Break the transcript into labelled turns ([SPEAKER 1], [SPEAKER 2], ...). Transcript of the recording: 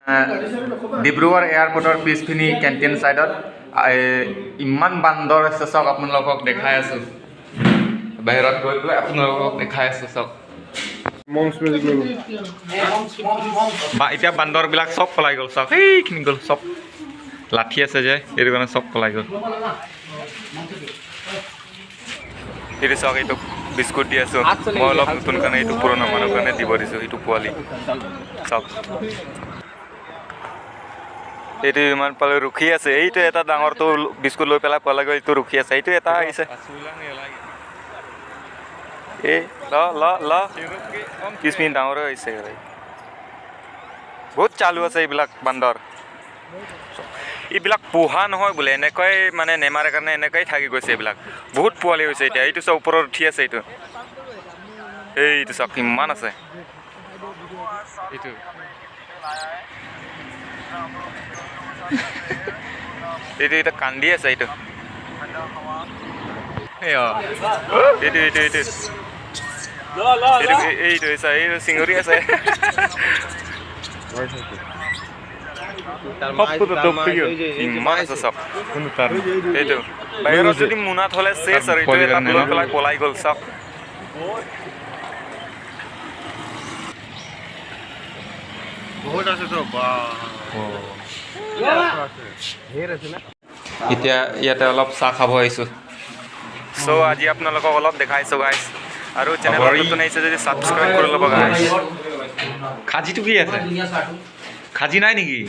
[SPEAKER 1] ডিব্ৰুগড় এয়াৰপৰ্টৰ পিছপিনি কেণ্টিন ছাইডত ইমান বান্দৰ আছে চাওক, আপোনালোকক দেখাই আছোঁ। বাহিৰত গৈ পেলাই আপোনালোকক দেখাই আছোঁ চাওক। এতিয়া বান্দৰবিলাক চব পলাই গ'ল চাওক, এইখিনি গ'ল চব। লাঠি আছে যে সেইটো কাৰণে চব পলাই গ'ল। সেইটো চাওক, এইটো বিস্কুট দি আছোঁ মই অলপ নতুন কাৰণে, এইটো পুৰণা মানুহৰ কাৰণে দিব দিছোঁ। সেইটো পোৱালি চাওক, এইটো ইমান পালে ৰখি আছে। এইটো এটা ডাঙৰটো বিস্কুট লৈ পেলাই পলাই গৈ এইটো ৰখি আছে। এইটো এটা আহিছে, এই ল 30 মিনিট ডাঙৰে হৈছে। বহুত চালু আছে এইবিলাক বান্দৰ। এইবিলাক পোহা নহয় বোলে, এনেকুৱাই মানে নেমাৰে কাৰণে এনেকুৱাই থাকি গৈছে। এইবিলাক বহুত পোৱালি হৈছে এতিয়া। এইটো চব ওপৰত উঠি আছে। এইটো চাওক কিমান আছে। এইটো এটা কান্দি আছে। এইটো এইটো চিঙৰি আছে। ইমান আছে চব। এইটো বাহিৰত যদি মোনাত হ'লে চেচ আৰু এইটো এটা লৈ পেলাই পলাই গ'ল চাওক। এতিয়া ইয়াতে অলপ চাহ খাব আহিছোঁ। চ' আজি আপোনালোকক অলপ দেখাইছোঁ গাইছ। আৰু চেনেলত নতুন আহিছে যদি ছাবস্ক্ৰাইব কৰি ল'ব গাইছ। খাজিটো কি আছে? খাজি নাই নেকি?